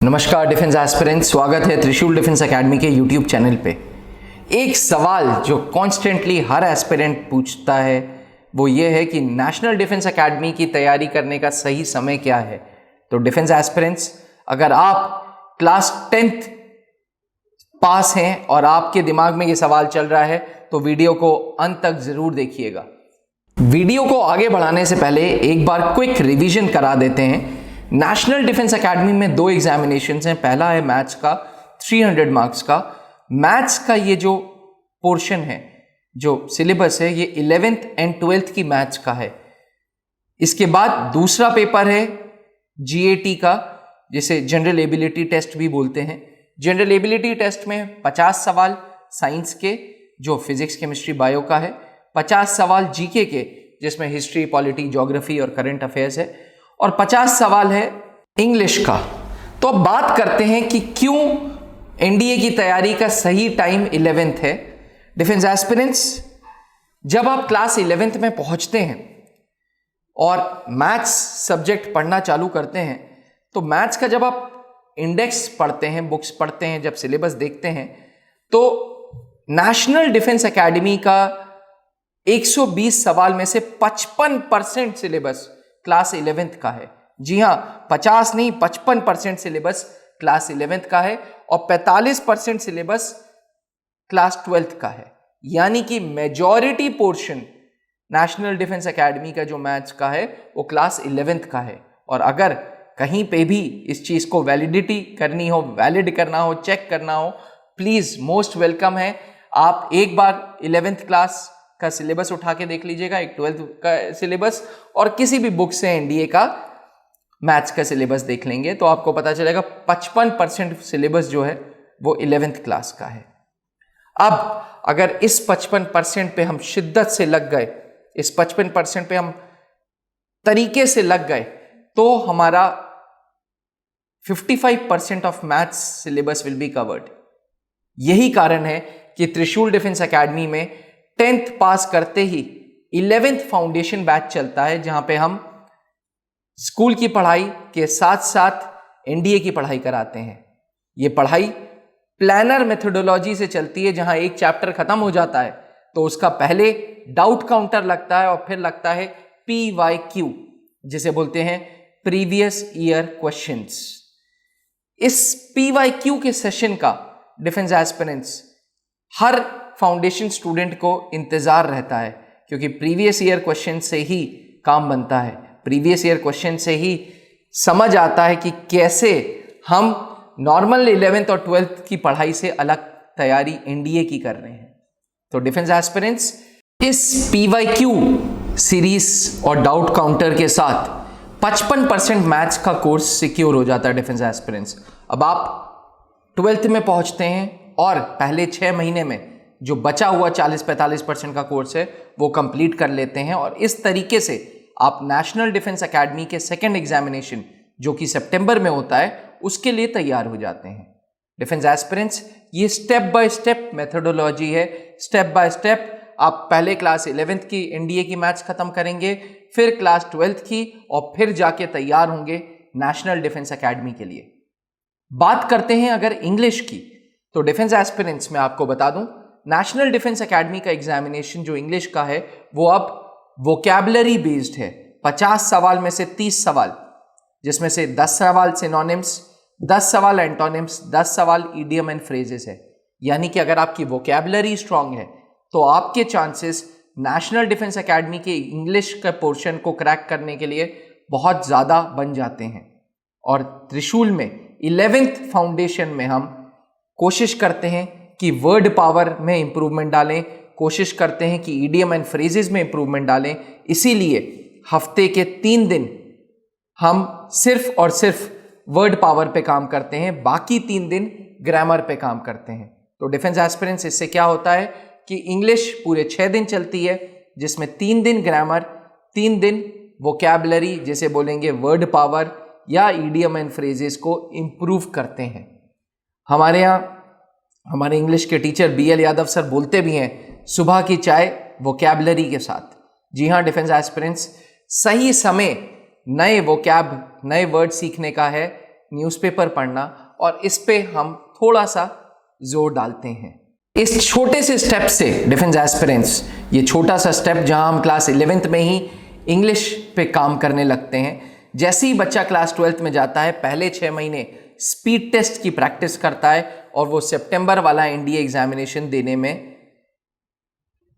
नमस्कार defence aspirants, स्वागत है त्रिशूल डिफेंस एकेडमी के यूट्यूब चैनल पे। एक सवाल जो कॉन्स्टेंटली हर एस्पिरेंट पूछता है वो ये है कि नेशनल डिफेंस एकेडमी की तैयारी करने का सही समय क्या है। तो डिफेंस एस्पिरेंट्स, अगर आप क्लास 10th पास हैं और आपके दिमाग में ये सवाल चल रहा है तो वीडियो को अंत तक जरूर देखिएगा। वीडियो को आगे बढ़ाने से पहले एक बार क्विक रिवीजन करा देते हैं। नेशनल डिफेंस एकेडमी में 2 एग्जामिनेशंस हैं। पहला है मैथ्स का 300 मार्क्स का। मैथ्स का ये जो पोर्शन है, जो सिलेबस है, ये 11th एंड 12th की मैथ्स का है। इसके बाद दूसरा पेपर है जीएटी का, जिसे जनरल एबिलिटी टेस्ट भी बोलते हैं। जनरल एबिलिटी टेस्ट में 50 सवाल साइंस के, जो फिजिक्स, केमिस्ट्री, बायो का है, 50 सवाल जीके के, जिसमें हिस्ट्री, पॉलिटी, ज्योग्राफी और करंट अफेयर्स है, और 50 सवाल है इंग्लिश का। तो अब बात करते हैं कि क्यों एनडीए की तैयारी का सही टाइम 11th है। डिफेंस एस्पिरेंट्स, जब आप क्लास 11th में पहुंचते हैं और मैथ्स सब्जेक्ट पढ़ना चालू करते हैं, तो मैथ्स का जब आप इंडेक्स पढ़ते हैं, बुक्स पढ़ते हैं, जब सिलेबस देखते हैं, तो नेशनल डिफेंस एकेडमी का 120 सवाल में से 55% सिलेबस क्लास 11th का है। जी हां, 50 नहीं, 55% सिलेबस क्लास 11th का है और 45% सिलेबस क्लास 12th का है। यानी कि majority portion national defence academy का जो मैथ्स का है वो क्लास 11th का है। और अगर कहीं पे भी इस चीज को वैलिडिटी करनी हो, वैलिड करना हो, चेक करना हो, प्लीज मोस्ट वेलकम है। आप एक बार 11th क्लास का सिलेबस उठा के देख लीजिएगा, एक 12th का सिलेबस, और किसी भी बुक से एनडीए का मैथ्स का सिलेबस देख लेंगे तो आपको पता चलेगा 55% सिलेबस जो है वो 11th क्लास का है। अब अगर इस 55% पे हम शिद्दत से लग गए, इस 55% पे हम तरीके से लग गए, तो हमारा 55% of maths syllabus will be covered. यही कारण है कि त्रिशूल डिफेंस एकेडमी में 10th पास करते ही 11th फाउंडेशन बैच चलता है, जहां पे हम स्कूल की पढ़ाई के साथ साथ एनडीए की पढ़ाई कराते हैं। ये पढ़ाई प्लानर मेथोडोलॉजी से चलती है, जहां एक चैप्टर खत्म हो जाता है तो उसका पहले डाउट काउंटर लगता है और फिर लगता है PYQ, जिसे बोलते हैं प्रीवियस ईयर क्वेश्चंस। इस PYQ के सेशन का डिफेंस एस्पिरेंट्स हर फाउंडेशन स्टूडेंट को इंतजार रहता है, क्योंकि प्रीवियस ईयर क्वेश्चन से ही काम बनता है। प्रीवियस ईयर क्वेश्चन से ही समझ आता है कि कैसे हम नॉर्मल 11th और 12th की पढ़ाई से अलग तैयारी एनडीए की कर रहे हैं। तो डिफेंस एस्पिरेंट्स, इस PYQ सीरीज और डाउट काउंटर के साथ 55% मैथ्स का कोर्स सिक्योर हो जाता है। डिफेंस एस्पिरेंट्स, अब आप 12th में पहुंचते हैं और पहले 6 महीने में जो बचा हुआ 40-45% का कोर्स है वो कंप्लीट कर लेते हैं, और इस तरीके से आप नेशनल डिफेंस एकेडमी के सेकंड एग्जामिनेशन, जो कि सितंबर में होता है, उसके लिए तैयार हो जाते हैं। डिफेंस एस्पिरेंट्स, ये स्टेप बाय स्टेप मेथोडोलॉजी है। स्टेप बाय स्टेप आप पहले क्लास 11th की एनडीए की मैथ्स खत्म करेंगे, फिर क्लास 12th की, और फिर जाके तैयार होंगे नेशनल डिफेंस एकेडमी के लिए। बात करते हैं अगर इंग्लिश की, तो डिफेंस एस्पिरेंट्स में आपको बता दूं, नेशनल डिफेंस एकेडमी का एग्जामिनेशन जो इंग्लिश का है वो अब वोकैबुलरी बेस्ड है। 50 सवाल में से 30 सवाल, जिसमें से 10 सवाल सिनोनिम्स, 10 सवाल एंटोनिम्स, 10 सवाल इडियम एंड फ्रेजेस है। यानी कि अगर आपकी वोकैबुलरी स्ट्रांग है तो आपके चांसेस नेशनल डिफेंस एकेडमी के इंग्लिश के पोर्शन को क्रैक करने के लिए बहुत ज्यादा बन जाते हैं। और त्रिशूल में 11th फाउंडेशन में हम कोशिश करते हैं कि वर्ड पावर में इंप्रूवमेंट डालें, कोशिश करते हैं कि ईडियम एंड फ्रेजेस में इंप्रूवमेंट डालें। इसीलिए हफ्ते के 3 दिन हम सिर्फ और सिर्फ वर्ड पावर पे काम करते हैं, बाकी 3 दिन ग्रामर पे काम करते हैं। तो डिफेंस एस्पिरेंट्स, इससे क्या होता है कि इंग्लिश पूरे 6 दिन चलती है, जिसमें 3 दिन ग्रामर, 3 दिन वोकैबुलरी, जैसे बोलेंगे वर्ड पावर या ईडियम एंड फ्रेजेस को इंप्रूव करते हैं। हमारे यहाँ हमारे इंग्लिश के टीचर BL यादव सर बोलते भी हैं, सुबह की चाय वोकैबुलरी के साथ। जी हाँ डिफेंस एस्पिरेंट्स, सही समय नए वोकैब, नए वर्ड सीखने का है, न्यूज़पेपर पढ़ना, और इस पे हम थोड़ा सा जोर डालते हैं। इस छोटे से स्टेप से डिफेंस एस्पिरेंट्स, ये छोटा सा स्टेप जहां हम क्लास 11th में ही इंग्लिश पे काम करने लगते हैं, जैसे ही बच्चा क्लास 12th में जाता है पहले 6 महीने स्पीड टेस्ट की प्रैक्टिस करता है और वो सितंबर वाला एनडीए एग्जामिनेशन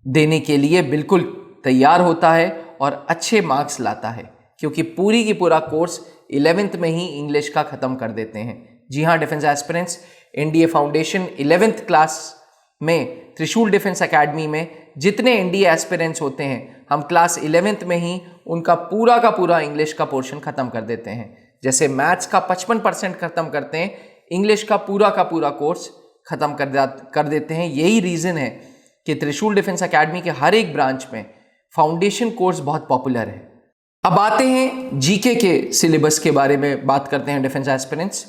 देने के लिए बिल्कुल तैयार होता है और अच्छे मार्क्स लाता है, क्योंकि पूरी की पूरा कोर्स 11th में ही इंग्लिश का खत्म कर देते हैं। जी हाँ defence aspirants, NDA foundation 11th class में त्रिशूल डिफेंस एकेडमी में जितने एनडीए एस्पिरेंट्स होते हैं, हम क्लास 11th में ही उनका पूरा का पूरा इंग्लिश का पोर्शन खत्म कर देते हैं। जैसे मैथ्स का 55% खत्म करते हैं, इंग्लिश का पूरा कोर्स खत्म कर देते हैं। यही रीजन है कि त्रिशूल डिफेंस एकेडमी के हर एक ब्रांच में फाउंडेशन कोर्स बहुत पॉपुलर है। अब आते हैं जीके के सिलेबस के बारे में बात करते हैं defence aspirants.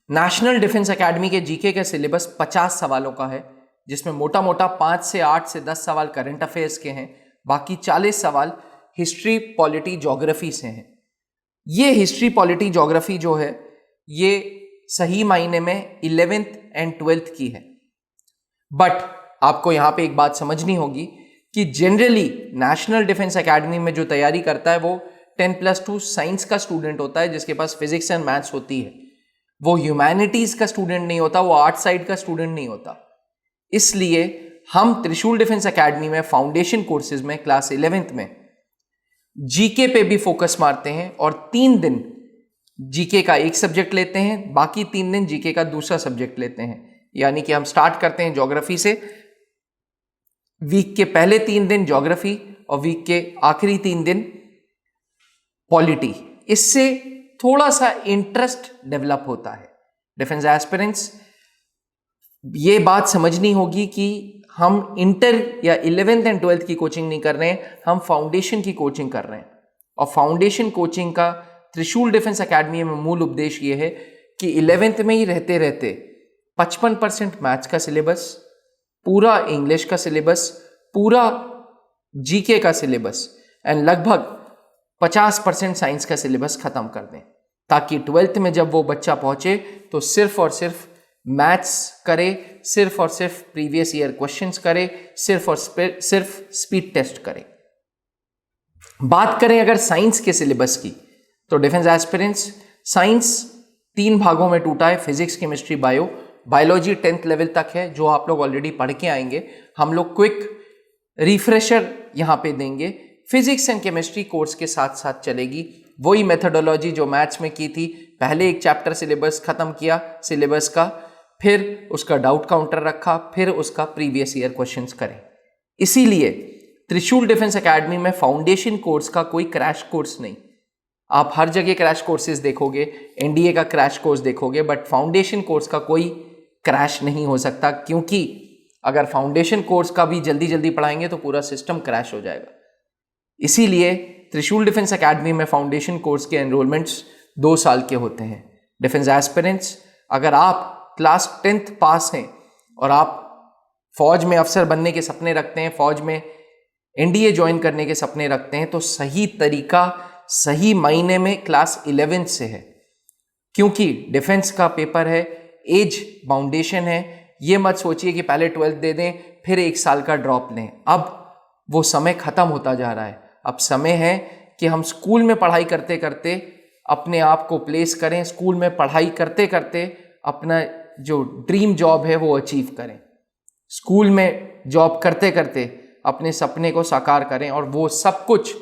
National defence academy के जीके का सिलेबस 50 सवालों का है, जिसमें मोटा मोटा 5 से 8 से 10 सवाल करंट अफेयर्स के हैं, बाकी 40 सवाल हिस्ट्री, पॉलिटी, ज्योग्राफी से हैं। ये हिस्ट्री, पॉलिटी, ज्योग्राफी जो है ये सही मायने में 11th एंड 12th की है। बट आपको यहां पे एक बात समझनी होगी कि जनरली नेशनल डिफेंस एकेडमी में जो तैयारी करता है वो 10+2 साइंस का स्टूडेंट होता है, जिसके पास फिजिक्स एंड मैथ्स होती है। वो ह्यूमैनिटीज का स्टूडेंट नहीं होता, वो आर्ट साइड का स्टूडेंट नहीं होता। इसलिए हम त्रिशूल डिफेंस एकेडमी में फाउंडेशन कोर्सेज में क्लास 11th में जीके पे भी फोकस मारते हैं और 3 दिन जीके का एक सब्जेक्ट लेते हैं, बाकी 3 दिन जीके का दूसरा सब्जेक्ट लेते हैं। यानी कि हम स्टार्ट करते हैं ज्योग्राफी से, वीक के पहले 3 दिन ज्योग्राफी और वीक के आखिरी 3 दिन पॉलिटी। इससे थोड़ा सा इंटरेस्ट डेवलप होता है। डिफेंस एस्पिरेंट्स, ये बात समझनी होगी कि हम इंटर या 11th एंड 12th की कोचिंग नहीं कर रहे हैं, हम फाउंडेशन की कोचिंग कर रहे हैं। और फाउंडेशन कोचिंग का त्रिशूल डिफेंस एकेडमी में मूल उद्देश्य ये है कि 11th में ही रहते रहते 55% मैथ्स का सिलेबस, पूरा इंग्लिश का सिलेबस, पूरा जीके का सिलेबस एंड लगभग 50% साइंस का सिलेबस खत्म कर दें, ताकि 12th में जब वो बच्चा पहुंचे तो सिर्फ और सिर्फ मैथ्स करे, सिर्फ और सिर्फ प्रीवियस ईयर क्वेश्चंस करे, सिर्फ और सिर्फ स्पीड टेस्ट करे। बात करें अगर साइंस के सिलेबस की, तो डिफेंस एस्पिरेंट्स, साइंस 3 भागों में टूटा है, physics, chemistry, bio. Biology 10th level तक है, जो आप लोग ऑलरेडी पढ़ के आएंगे। हम लोग क्विक रिफ्रेशर यहां पे देंगे। फिजिक्स एंड केमिस्ट्री कोर्स के साथ साथ चलेगी, वही मेथोडोलॉजी जो मैथ्स में की थी। पहले एक चैप्टर सिलेबस खत्म किया सिलेबस का, फिर उसका डाउट काउंटर रखा, फिर उसका प्रीवियस ईयर क्वेश्चंस करें। इसीलिए त्रिशूल डिफेंस एकेडमी में फाउंडेशन कोर्स का कोई क्रैश कोर्स नहीं। आप हर जगह क्रैश कोर्सेज देखोगे, एनडीए का क्रैश कोर्स देखोगे, बट फाउंडेशन कोर्स का कोई क्रैश नहीं हो सकता, क्योंकि अगर फाउंडेशन कोर्स का भी जल्दी जल्दी पढ़ाएंगे तो पूरा सिस्टम क्रैश हो जाएगा। इसीलिए त्रिशूल डिफेंस एकेडमी में फाउंडेशन कोर्स के एनरोलमेंट्स 2 साल के होते हैं। डिफेंस एस्पिरेंट्स, अगर आप क्लास 10th पास हैं और आप फौज में अफसर बनने के सपने रखते हैं, फौज में एनडीए ज्वाइन करने के सपने रखते हैं, तो सही तरीका, सही मायने में क्लास 11th से है। क्योंकि डिफेंस का पेपर है, एज बाउंडेशन है। ये मत सोचिए कि पहले 12th दे दें फिर 1 साल का ड्रॉप लें। अब वो समय खत्म होता जा रहा है। अब समय है कि हम स्कूल में पढ़ाई करते करते अपने आप को प्लेस करें, स्कूल में पढ़ाई करते करते अपना जो ड्रीम जॉब है वो अचीव करें, स्कूल में जॉब करते करते अपने सपने को साकार करें। और वो सब कुछ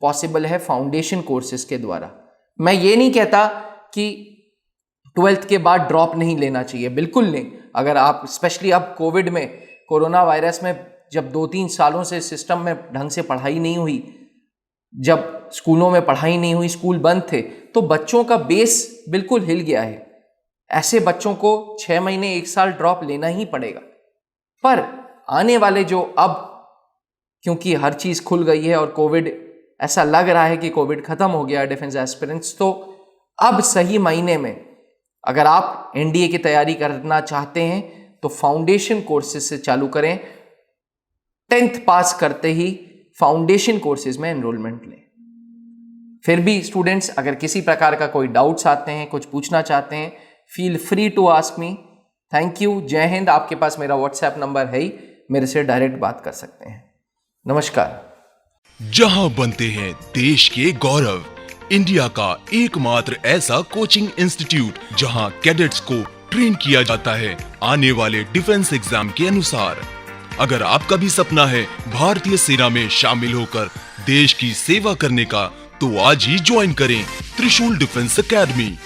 पॉसिबल है फाउंडेशन कोर्सेज के द्वारा। मैं ये नहीं कहता कि 12th के बाद ड्रॉप नहीं लेना चाहिए, बिल्कुल नहीं। अगर आप स्पेशली अब कोविड में, कोरोना वायरस में, जब 2-3 सालों से सिस्टम में ढंग से पढ़ाई नहीं हुई, जब स्कूलों में पढ़ाई नहीं हुई, स्कूल बंद थे, तो बच्चों का बेस बिल्कुल हिल गया है। ऐसे बच्चों को 6 महीने 1 साल ड्रॉप लेना ही पड़ेगा। पर आने वाले जो अब, क्योंकि हर चीज खुल गई है और कोविड, ऐसा लग रहा है कि कोविड खत्म हो गया डिफेंस एस्पिरेंट्स, तो अब सही मायने में अगर आप एनडीए की तैयारी करना चाहते हैं तो फाउंडेशन कोर्सेज से चालू करें। 10th पास करते ही फाउंडेशन कोर्सेज में एनरोलमेंट लें। फिर भी स्टूडेंट्स अगर किसी प्रकार का कोई डाउट्स आते हैं, कुछ पूछना चाहते हैं, feel free to ask me. Thank you. जय हिंद। आपके पास मेरा व्हाट्सएप नंबर है ही, मेरे से डायरेक्ट बात कर सकते हैं। नमस्कार। जहां बनते हैं देश के गौरव, इंडिया का एकमात्र ऐसा कोचिंग इंस्टीट्यूट जहां कैडेट्स को ट्रेन किया जाता है आने वाले डिफेंस एग्जाम के अनुसार। अगर आपका भी सपना है भारतीय सेना में शामिल होकर देश की सेवा करने का, तो आज ही ज्वाइन करें त्रिशूल डिफेंस एकेडमी।